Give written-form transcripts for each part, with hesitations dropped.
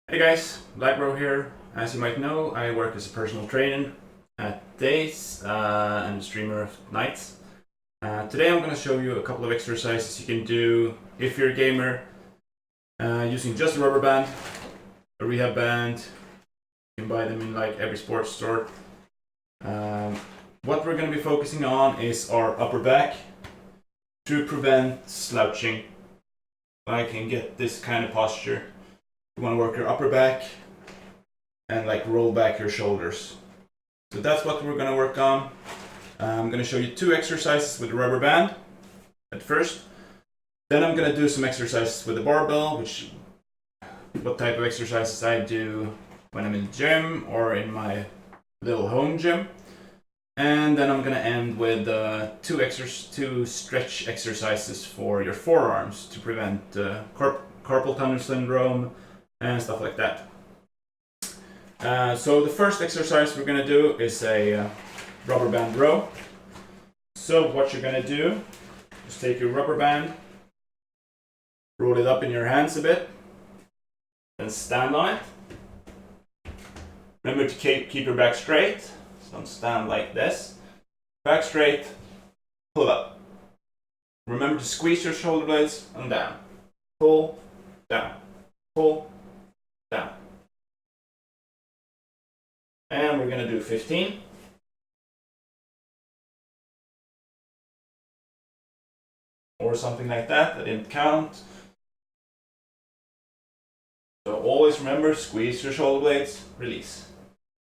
Hey guys, Lagbro here. As you might know, I work as a personal trainer at days and a streamer of nights. Today I'm going to show you a couple of exercises you can do if you're a gamer using just a rubber band, a rehab band. You can buy them in like every sports store. What we're going to be focusing on is our upper back to prevent slouching. I can get this kind of posture. You want to work your upper back and like roll back your shoulders. So that's what we're going to work on. I'm going to show you two exercises with the rubber band at first. Then I'm going to do some exercises with the barbell, what type of exercises I do when I'm in the gym or in my little home gym. And then I'm going to end with two stretch exercises for your forearms to prevent carpal tunnel syndrome and stuff like that. So the first exercise we're going to do is a rubber band row. So what you're going to do is take your rubber band, roll it up in your hands a bit, then stand on it. Remember to keep your back straight. So don't stand like this. Back straight, pull up. Remember to squeeze your shoulder blades and down. Pull, down, pull, down. And we're going to do 15. Or something like that. I didn't count. So always remember, squeeze your shoulder blades, release.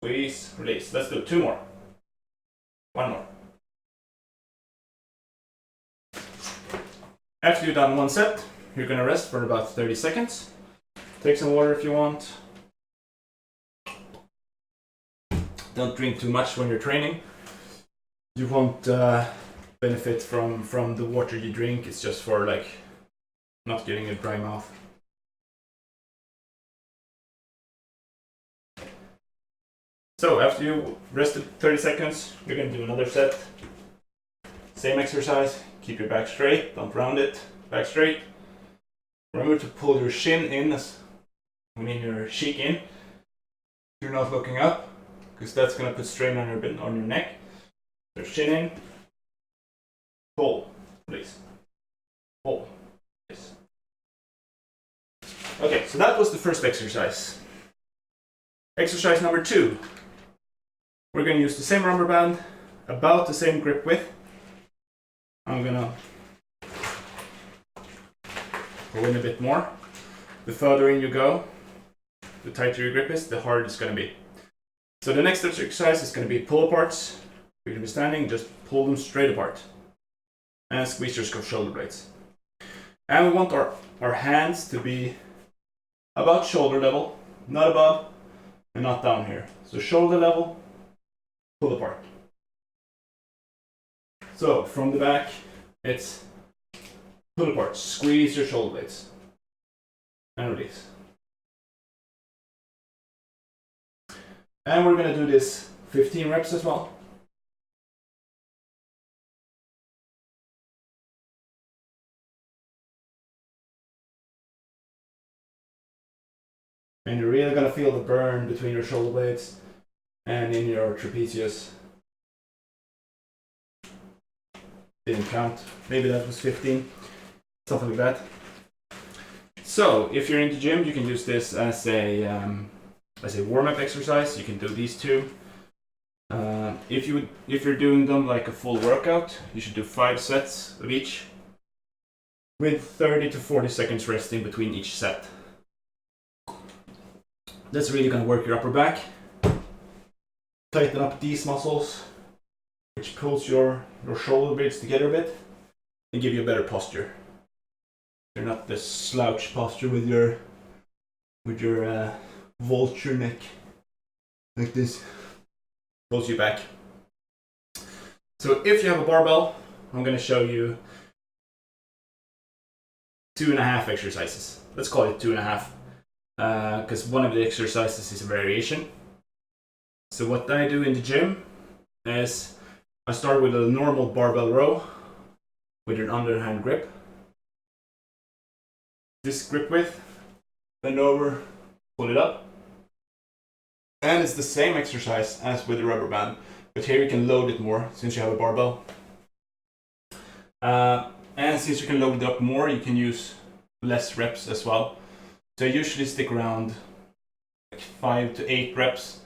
Squeeze, release. Let's do two more. One more. After you've done one set, you're going to rest for about 30 seconds. Take some water if you want. Don't drink too much when you're training. You won't benefit from the water you drink. It's just for like not getting a dry mouth. So after you rested 30 seconds, you're going to do another set. Same exercise. Keep your back straight. Don't round it. Back straight. Remember to pull your shin in, your cheek in. You're not looking up, because that's going to put strain on your neck. So shin in. Pull, please. Pull, please. Okay, so that was the first exercise. Exercise number 2. We're going to use the same rubber band, about the same grip width. I'm going to pull in a bit more. The further in you go, the tighter your grip is, the harder it's going to be. So the next exercise is going to be pull aparts. You're going to be standing, just pull them straight apart. And squeeze your shoulder blades. And we want our hands to be about shoulder level, not above and not down here. So shoulder level, pull apart. So from the back, it's pull apart, squeeze your shoulder blades, and release. And we're going to do this 15 reps as well. And you're really going to feel the burn between your shoulder blades and in your trapezius. Didn't count. Maybe that was 15. Something like that. So if you're in the gym, you can use this as a warm-up exercise. You can do these two. If you're doing them like a full workout, you should do 5 sets of each, with 30 to 40 seconds rest in between each set. That's really going to work your upper back. Tighten up these muscles, which pulls your shoulder blades together a bit, and give you a better posture. You're not this slouch posture with your vulture neck like this. Pulls you back. So if you have a barbell, I'm going to show you 2.5 exercises. Let's call it 2.5. Because one of the exercises is a variation. So what I do in the gym is I start with a normal barbell row with an underhand grip. This grip width, bend over, pull it up. And it's the same exercise as with the rubber band, but here you can load it more since you have a barbell. And since you can load it up more, you can use less reps as well. So I usually stick around like 5 to 8 reps.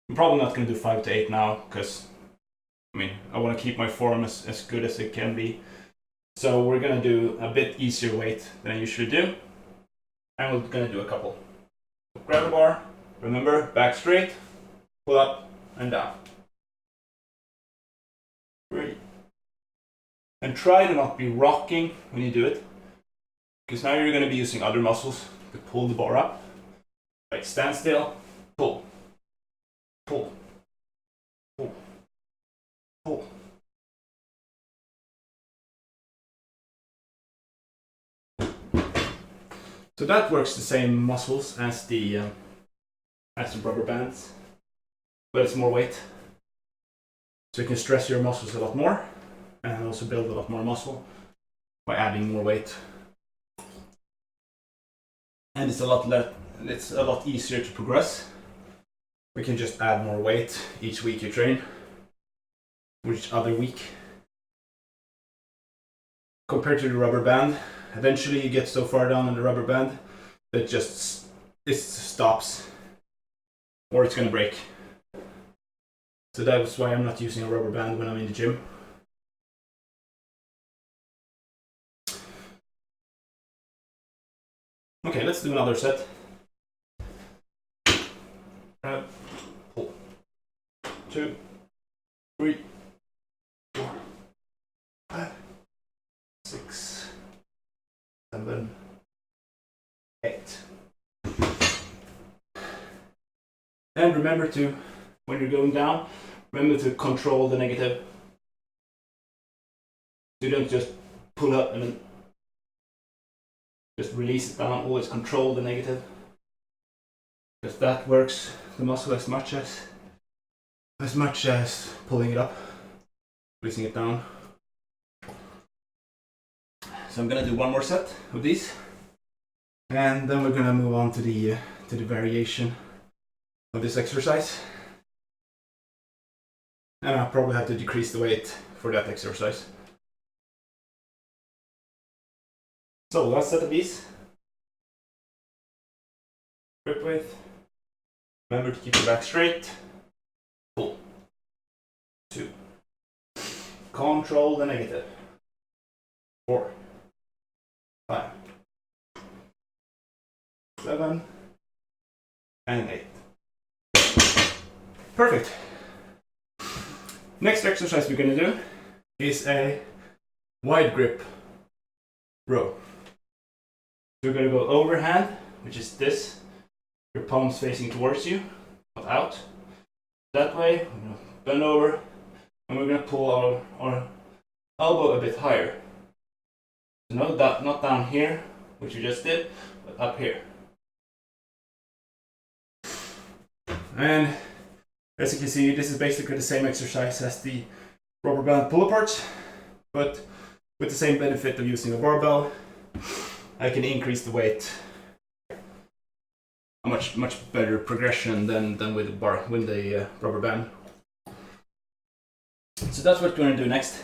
I'm probably not going to do 5 to 8 now because I want to keep my form as good as it can be. So we're going to do a bit easier weight than I usually do. And we're going to do a couple. Grab the bar, remember, back straight, pull up and down. 3. And try to not be rocking when you do it, because now you're going to be using other muscles to pull the bar up. Like stand still, pull, pull, pull, pull. So that works the same muscles as the rubber bands, but it's more weight. So you can stress your muscles a lot more and also build a lot more muscle by adding more weight. And it's a lot easier to progress. We can just add more weight each week you train, or each other week. Compared to the rubber band, eventually you get so far down on the rubber band that it stops, or it's gonna break. So that's why I'm not using a rubber band when I'm in the gym. Okay, let's do another set. Grab, pull. 2, 3, 4, 5, 6, 7, 8. And remember to, when you're going down, remember to control the negative. So you don't just pull up and then just release it down, always control the negative. Because that works the muscle as much as pulling it up, releasing it down. So I'm gonna do one more set of these, and then we're gonna move on to the variation of this exercise. And I'll probably have to decrease the weight for that exercise. So last set of these. Grip width. Remember to keep your back straight. Pull. 2. Control the negative. 4. 5. 7. And 8. Perfect. Next exercise we're going to do is a wide grip row. So we're going to go overhand, which is this, your palms facing towards you, not out. That way, we're going to bend over, and we're going to pull our elbow a bit higher. So not down here, which we just did, but up here. And as you can see, this is basically the same exercise as the rubber band pull-aparts, but with the same benefit of using a barbell. I can increase the weight. A much better progression than with the rubber band. So that's what we're going to do next.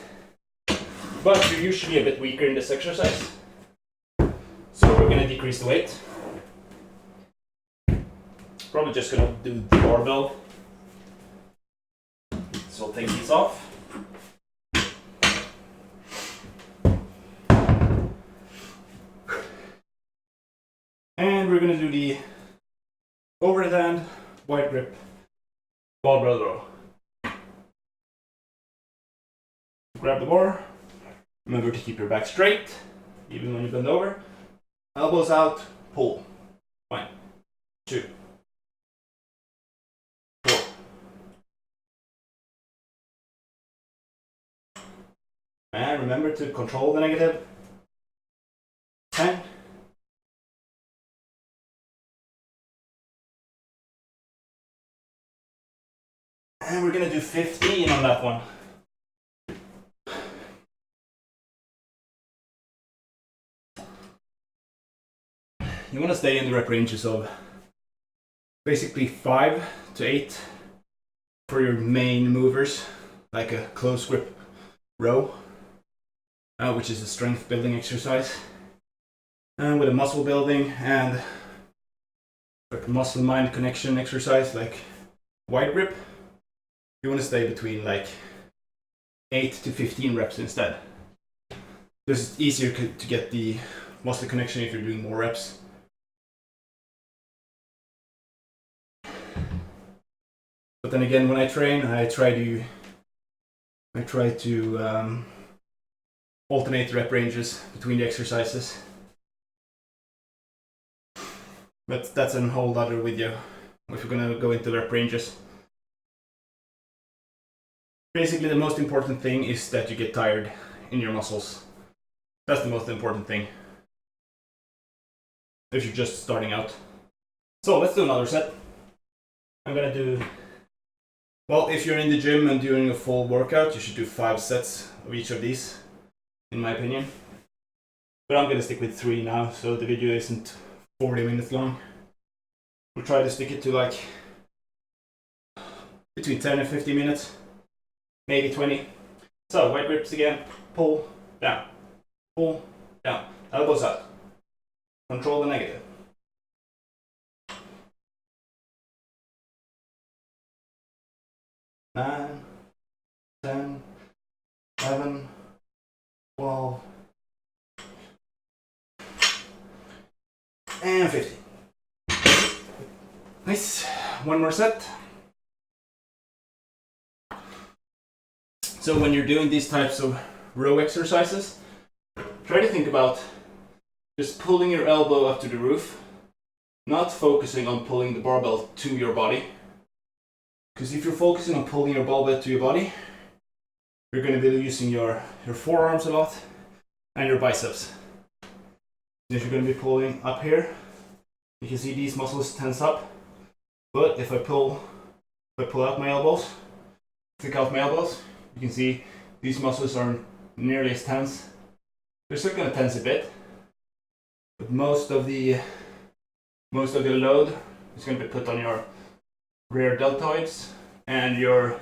But you're usually a bit weaker in this exercise, so we're going to decrease the weight. Probably just going to do the barbell. So I'll take these off. And we're going to do the overhand wide grip barbell row. Grab the bar. Remember to keep your back straight, even when you bend over. Elbows out, pull. 1, 2, 4. And remember to control the negative. 10. And we're gonna do 15 on that one. You want to stay in the rep ranges of basically 5 to 8 for your main movers, like a close grip row, which is a strength building exercise, and with a muscle building and like a muscle mind connection exercise like wide grip, you want to stay between like 8 to 15 reps instead. This is easier to get the muscle connection if you're doing more reps. But then again, when I train, I try to alternate rep ranges between the exercises. But that's a whole other video if you're gonna go into rep ranges. Basically, the most important thing is that you get tired in your muscles. That's the most important thing if you're just starting out. So let's do another set. I'm gonna do, well, if you're in the gym and doing a full workout, you should do 5 sets of each of these, in my opinion. But I'm gonna stick with 3 now, so the video isn't 40 minutes long. We'll try to stick it to like between 10 and 15 minutes, maybe 20. So wide grips again, pull, down, elbows out. Control the negative. Nine, 10, 11, 12, and 15. Nice. One more set. So when you're doing these types of row exercises, try to think about just pulling your elbow up to the roof, not focusing on pulling the barbell to your body. Because if you're focusing on pulling your barbell to your body, you're going to be using your forearms a lot and your biceps. If you're going to be pulling up here, you can see these muscles tense up. But if I pull out my elbows, stick out my elbows, you can see these muscles aren't nearly as tense. They're still going to tense a bit, but most of the load is going to be put on your rear deltoids and your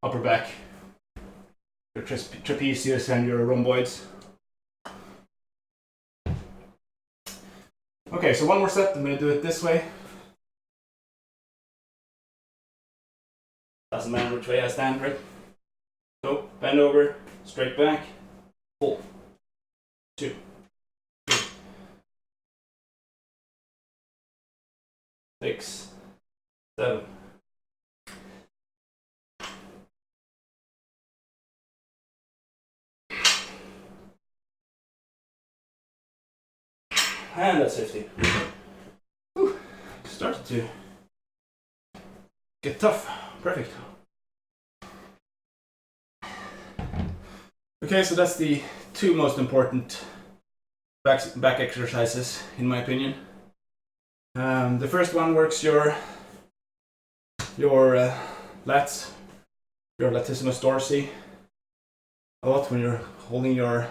upper back, your trapezius and your rhomboids. Okay, so one more set. I'm going to do it this way. Doesn't matter which way I stand, right? So bend over, straight back, pull. 2, 3, 6, 7. And that's 50. Whew. Started to get tough. Perfect. Okay, so that's the 2 most important back exercises, in my opinion. The first one works your lats, your latissimus dorsi, a lot when you're holding your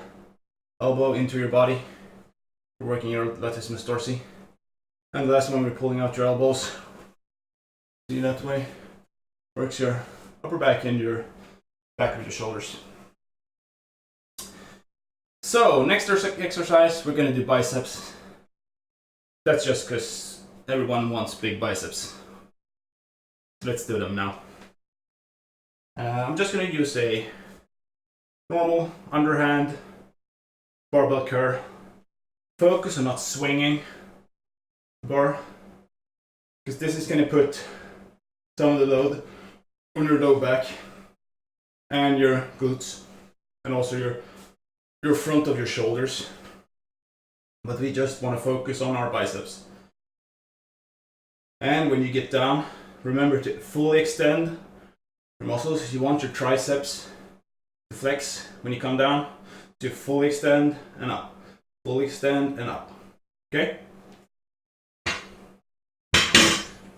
elbow into your body. You're working your latissimus dorsi. And the last one, we're pulling out your elbows. See that way? Works your upper back and your back of your shoulders. So, next exercise, we're going to do biceps. That's just because everyone wants big biceps. So let's do them now. I'm just going to use a normal underhand barbell curl. Focus on not swinging the bar, because this is going to put some of the load on your low back and your glutes, and also your front of your shoulders. But we just want to focus on our biceps. And when you get down, remember to fully extend your muscles. You want your triceps to flex when you come down, to fully extend and up, fully extend and up. Okay?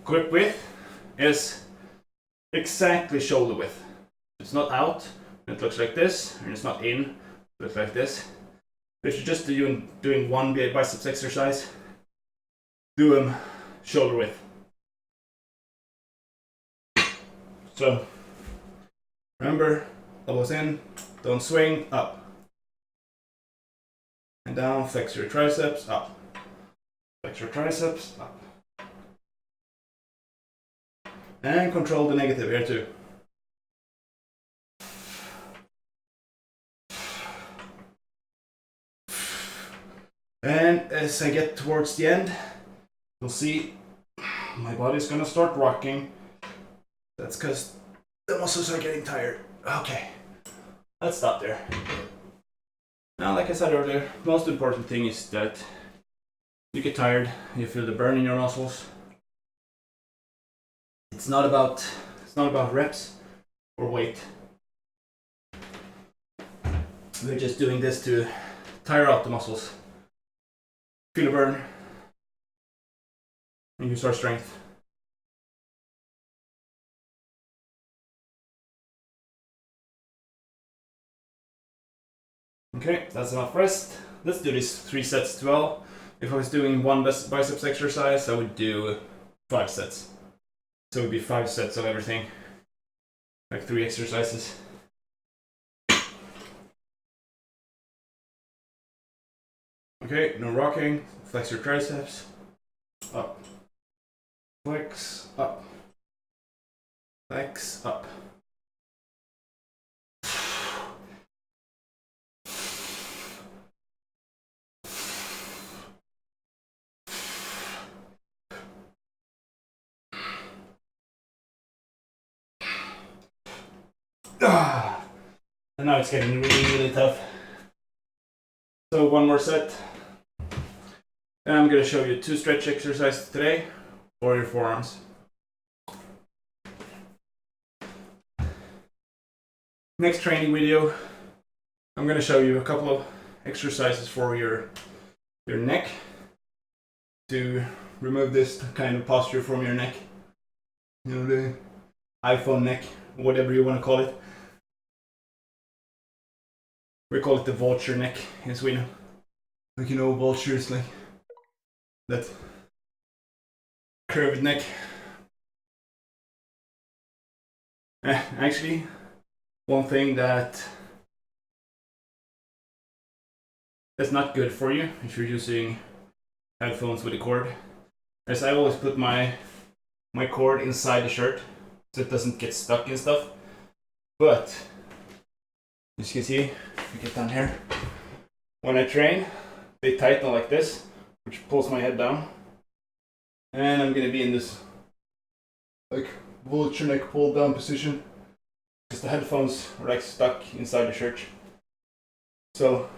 Grip width is exactly shoulder width. It's not out, it looks like this, and it's not in, it looks like this. If you're just doing one biceps exercise, do them shoulder width. So remember, elbows in, don't swing, up. And down, flex your triceps, up. Flex your triceps, up. And control the negative here too. And as I get towards the end, you'll see my body's gonna start rocking. That's because the muscles are getting tired. Okay, let's stop there. Now, like I said earlier, most important thing is that you get tired, you feel the burn in your muscles. It's not about reps or weight. We're just doing this to tire out the muscles. Feel a burn and use our strength. Okay, that's enough rest. Let's do this 3 sets as well. If I was doing one biceps exercise, I would do 5 sets. So it would be 5 sets of everything, like 3 exercises. Okay, no rocking. Flex your triceps. Up. Flex, up. Flex, up. And now it's getting really tough. So one more set. And I'm going to show you 2 stretch exercises today for your forearms. Next training video, I'm going to show you a couple of exercises for your neck to remove this kind of posture from your neck. You know, the iPhone neck, whatever you want to call it. We call it the vulture neck in Sweden. Like, you know, vultures, like that curved neck. Actually, one thing that's not good for you if you're using headphones with a cord is I always put my cord inside the shirt so it doesn't get stuck and stuff. But as you can see, if you get down here, when I train, they tighten like this, which pulls my head down, and I'm gonna be in this like vulture neck pulled down position because the headphones are like stuck inside the shirt. So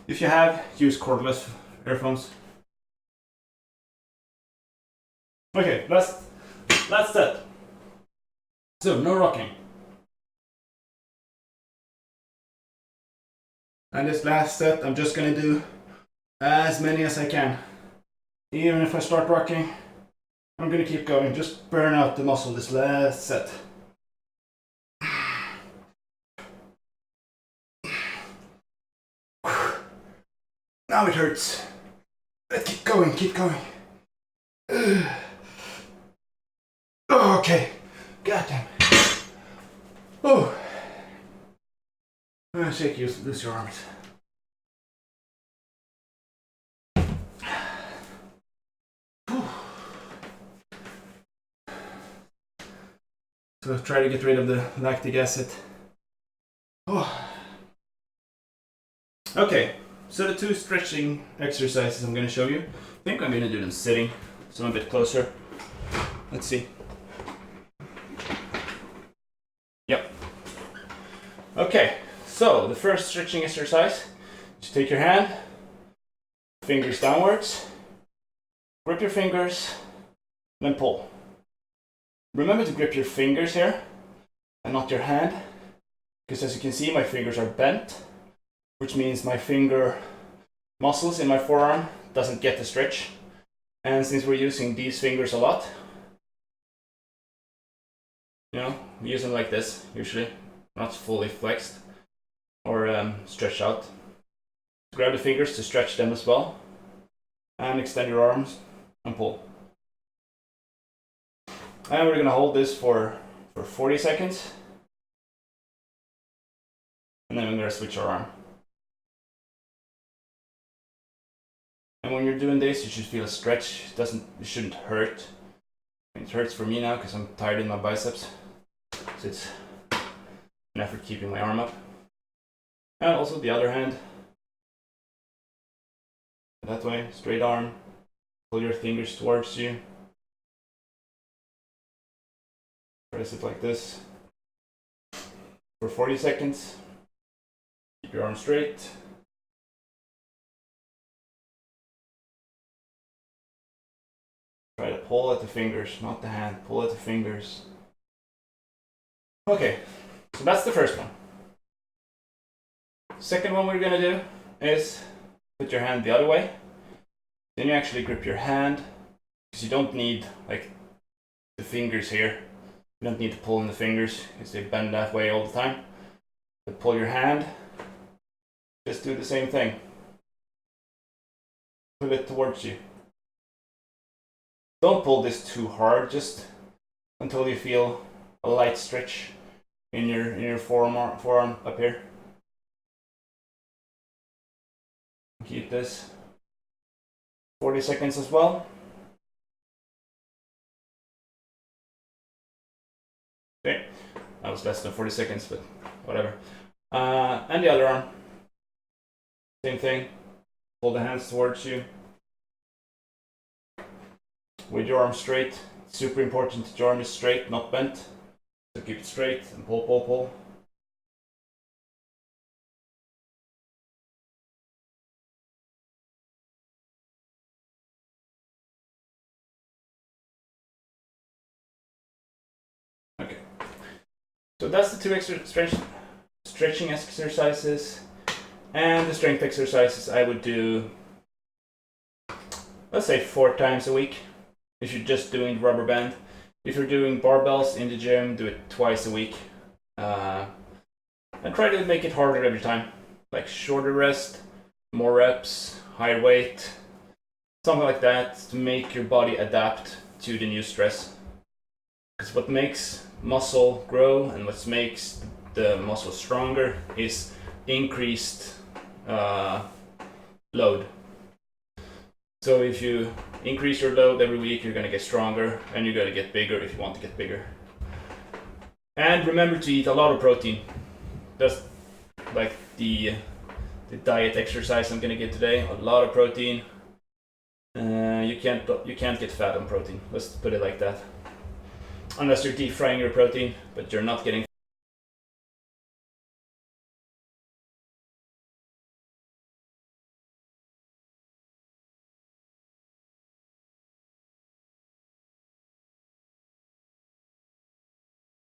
if you have, use cordless earphones. Okay, last set. So no rocking. And this last set, I'm just gonna do as many as I can. Even if I start rocking, I'm gonna keep going. Just burn out the muscle this last set. Now it hurts. Let's keep going, keep going. Okay, goddamn. Oh. I'm gonna shake you, loose your arms. So try to get rid of the lactic acid. Oh. Okay, so the 2 stretching exercises I'm gonna show you. I think I'm gonna do them sitting, so I'm a bit closer. Let's see. Yep. Okay. So the first stretching exercise, just take your hand, fingers downwards, grip your fingers, then pull. Remember to grip your fingers here and not your hand, because as you can see my fingers are bent, which means my finger muscles in my forearm doesn't get the stretch. And since we're using these fingers a lot, you know, we use them like this usually, not fully flexed or stretch out. Grab the fingers to stretch them as well, and extend your arms and pull. And we're gonna hold this for for 40 seconds. And then we're going to switch our arm. And when you're doing this, you should feel a stretch. It shouldn't hurt. It hurts for me now because I'm tired in my biceps. So it's an effort keeping my arm up. And also the other hand. That way, straight arm. Pull your fingers towards you. Press it like this for 40 seconds. Keep your arm straight. Try to pull at the fingers, not the hand. Pull at the fingers. Okay, so that's the first one. Second one we're gonna do is put your hand the other way. Then you actually grip your hand, because you don't need like the fingers here. You don't need to pull in the fingers because they bend that way all the time. But pull your hand. Just do the same thing. Pull it towards you. Don't pull this too hard, just until you feel a light stretch in your forearm up here. Keep this 40 seconds as well. Okay, that was less than 40 seconds, but whatever. And the other arm, same thing. Pull the hands towards you. With your arm straight. It's super important that your arm is straight, not bent. So keep it straight and pull, pull, pull. Okay. So that's the two stretching exercises. And the strength exercises I would do, let's say 4 times a week. If you're just doing rubber band. If you're doing barbells in the gym, do it twice a week. And try to make it harder every time. Like shorter rest, more reps, higher weight, something like that to make your body adapt to the new stress. Because what makes muscle grow and what makes the muscle stronger is increased load. So if you increase your load every week, you're going to get stronger and you're going to get bigger if you want to get bigger. And remember to eat a lot of protein. That's like the diet exercise I'm going to give today. A lot of protein. You can't get fat on protein. Let's put it like that. Unless you're deep frying your protein, but you're not getting